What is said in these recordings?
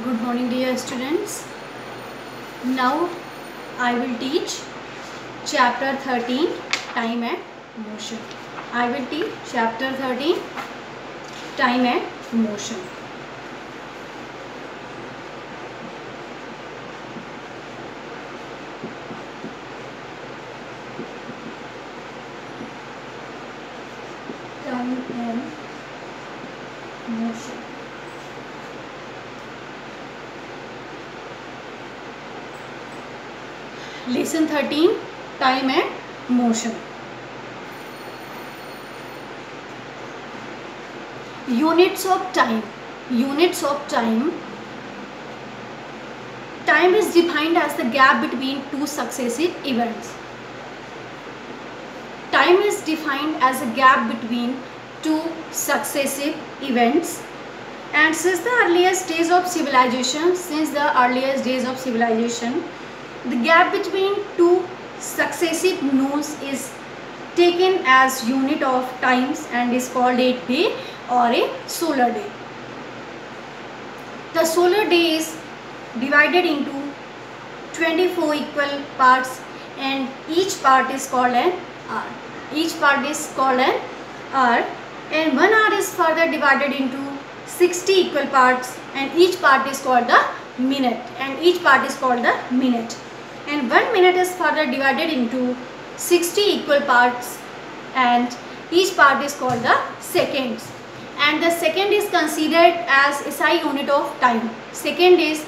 Good morning, dear students. Now I will teach chapter 13, Time and Motion. I will teach chapter 13, Time and Motion. Time and Motion. Lesson 13, Time and Motion. Units of time. Units of time. Time is defined as the gap between two successive events. Time is defined as a gap between two successive events. And since the earliest days of civilization, the gap between two successive noons is taken as unit of times and is called a day or a solar day. The solar day is divided into 24 equal parts and each part is called an hour. Each part is called an hour, and 1 hour is further divided into 60 equal parts and each part is called the minute, and each part is called the minute. And 1 minute is further divided into 60 equal parts and each part is called the seconds. And the second is considered as SI unit of time. Second is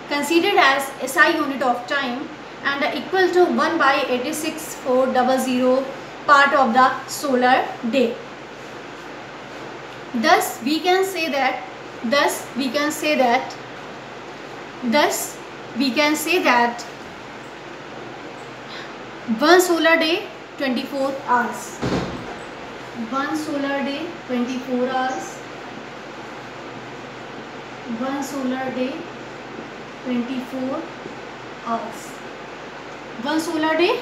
considered as SI unit of time and equal to 1 by 86,400 part of the solar day. Thus we can say that one solar day 24 hours. One solar day 24 hours. One solar day 24 hours. One solar day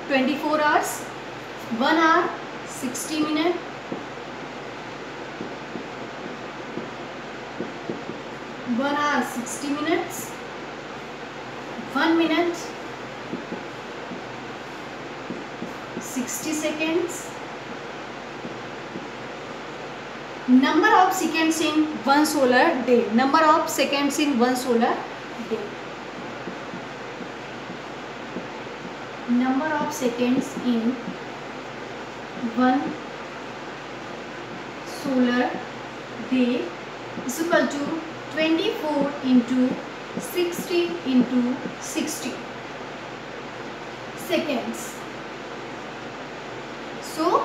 24 hours. 1 hour 60 minutes. 1 hour 60 minutes. 1 minute 60 seconds. Number of seconds in one solar day. Number of seconds in one solar day. Number of seconds in one solar day is equal to 24 into 60 into 60 seconds. So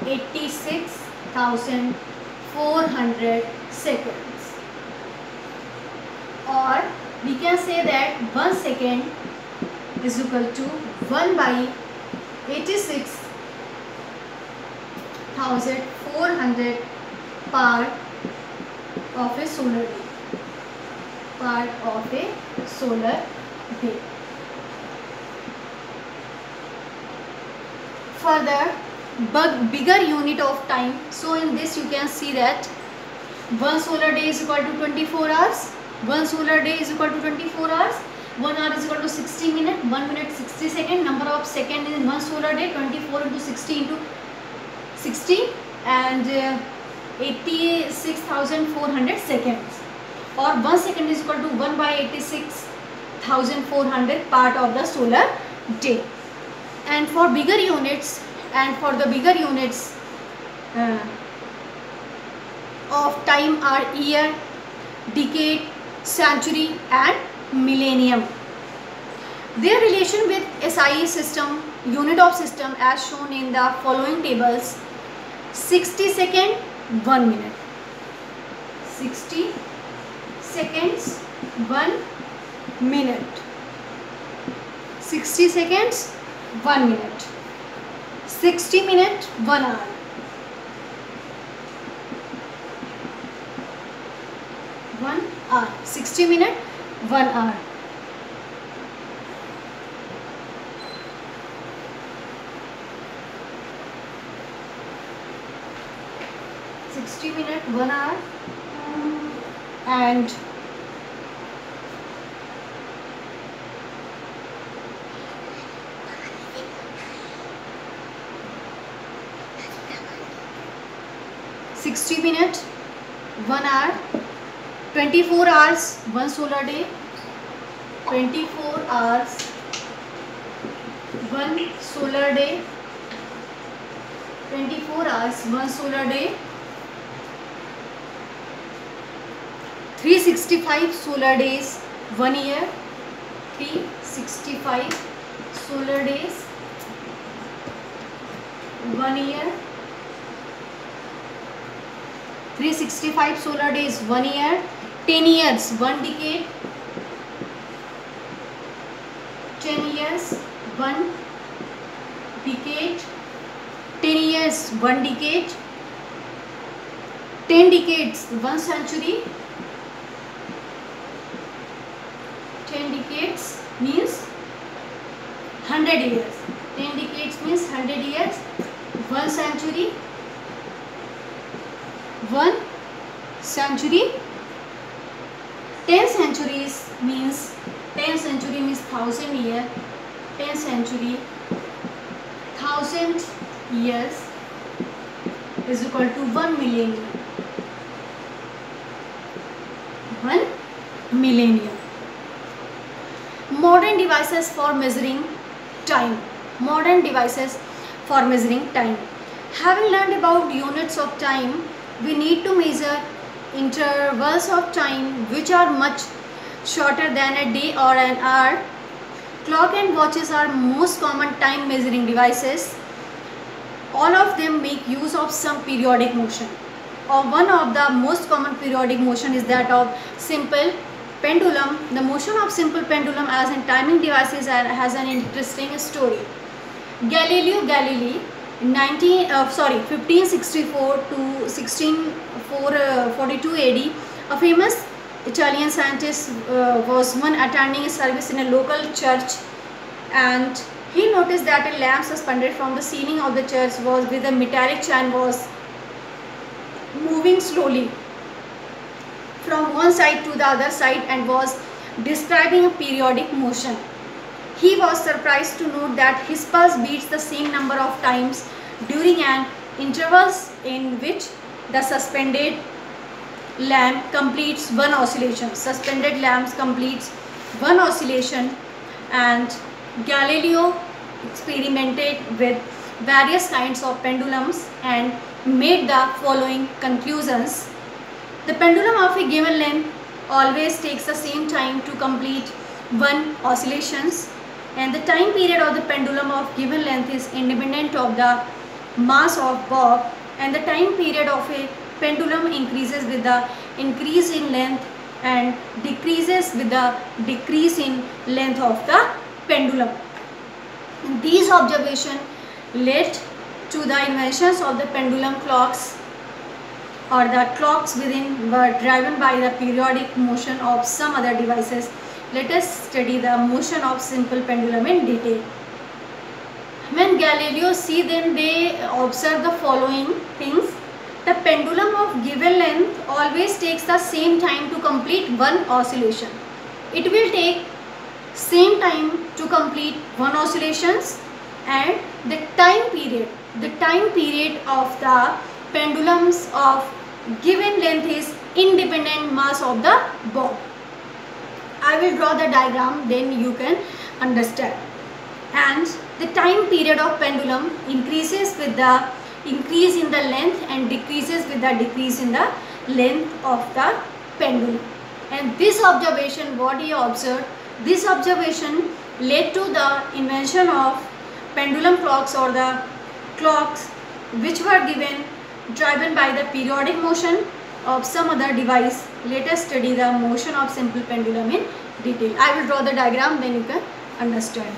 86,400 seconds. Or we can say that 1 second is equal to 1 by 86,400 part of a solar day. Part of a solar day. Further, bigger unit of time. So in this you can see that one solar day is equal to 24 hours. One solar day is equal to 24 hours. 1 hour is equal to 60 minutes. 1 minute 60 seconds. Number of seconds in one solar day 24 into 60 into 60 and 86,400 seconds. Or 1 second is equal to 1 by 86,400 part of the solar day. And for bigger units, of time are year, decade, century and millennium. Their relation with SI system, unit of system, as shown in the following tables: 60 seconds, 1 minute. 60 seconds, 1 minute. 60 seconds, 1 minute. 60 minutes, 1 hour. 1 hour. 60 minutes, 1 hour. 60 minutes, 1 hour, and 60 minutes 1 hour, 24 hours 1 solar day, 24 hours 1 solar day, 24 hours 1 solar day, 365 solar days 1 year, 365 solar days 1 year, 365 solar days 1 year, 10 years 1 decade, 10 years 1 decade, 10 years 1 decade, 10 decades 1 century, 10 decades means 100 years, 10 decades means 100 years, 1 century, 1 century, 10 centuries means 10 century means 1000 year, 10 century 1000 years is equal to 1 millennium, 1 millennium. Modern devices for measuring time, modern devices for measuring time. Having learned about units of time, we need to measure intervals of time which are much shorter than a day or an hour. Clock and watches are most common time measuring devices. All of them make use of some periodic motion. One of the most common periodic motion is that of simple pendulum. The motion of simple pendulum as in timing devices has an interesting story. Galileo Galilei 1564 to 1642 AD, a famous Italian scientist was one attending a service in a local church, and he noticed that a lamp suspended from the ceiling of the church was with a metallic chain was moving slowly from one side to the other side and was describing a periodic motion. He was surprised to note that his pulse beats the same number of times during an intervals in which the suspended lamp completes one oscillation. Suspended lamps completes one oscillation, and Galileo experimented with various kinds of pendulums and made the following conclusions. The pendulum of a given length always takes the same time to complete one oscillations, and the time period of the pendulum of given length is independent of the mass of bob, and the time period of a pendulum increases with the increase in length and decreases with the decrease in length of the pendulum. These observations led to the inventions of the pendulum clocks, or the clocks within were driven by the periodic motion of some other devices. Let us study the motion of simple pendulum in detail. When Galileo see them, they observe the following things. The pendulum of given length always takes the same time to complete one oscillation. It will take same time to complete one oscillations, and the time period of the pendulums of given length is independent mass of the bob. I will draw the diagram, then you can understand. And the time period of pendulum increases with the increase in the length and decreases with the decrease in the length of the pendulum. And this observation, what he observed, this observation led to the invention of pendulum clocks, or the clocks which were driven by the periodic motion of some other device. Let us study the motion of simple pendulum in detail. I will draw the diagram, then you can understand.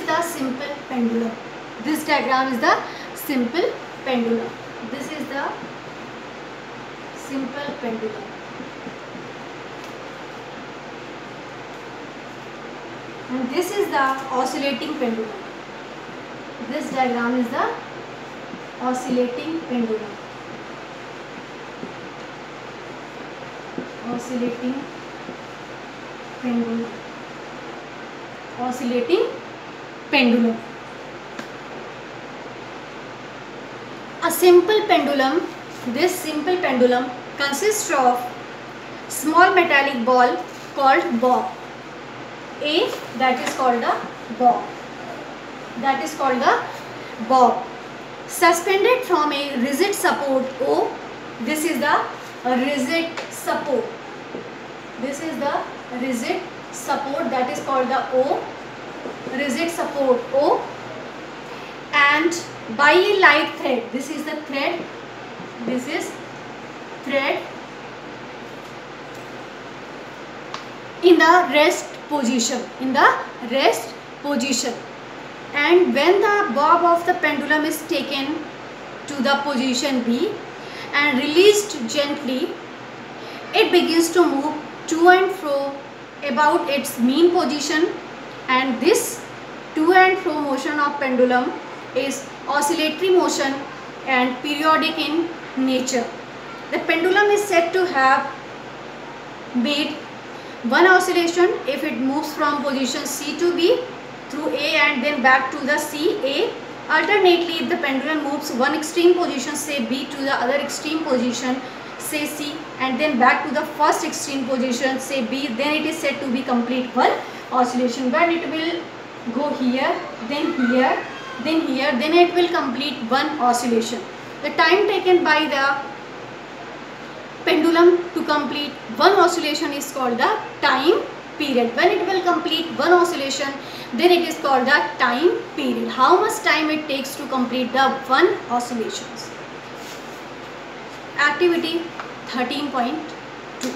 is the simple pendulum. This diagram is the simple pendulum. This is the simple pendulum. And this is the oscillating pendulum. This diagram is the oscillating pendulum. Oscillating pendulum. Oscillating pendulum. A simple pendulum. This simple pendulum consists of small metallic ball called bob. A, that is called the bob. That is called the bob. Suspended from a rigid support O. This is the rigid support. This is the rigid support, that is called the O. Rigid support O. And by a light thread. This is the thread. This is thread in the rest position. In the rest position. And when the bob of the pendulum is taken to the position B and released gently, it begins to move to and fro about its mean position, and this to and fro motion of pendulum is oscillatory motion and periodic in nature. The pendulum is said to have made one oscillation if it moves from position C to B through A and then back to the C, A. Alternately, if the pendulum moves one extreme position, say B, to the other extreme position, say C, and then back to the first extreme position, say B, then it is said to be complete one oscillation. When it will go here, then here, then here, then it will complete one oscillation. The time taken by the pendulum to complete one oscillation is called the time period. When it will complete one oscillation, then it is called the time period. How much time it takes to complete the one oscillations. Activity 13.2.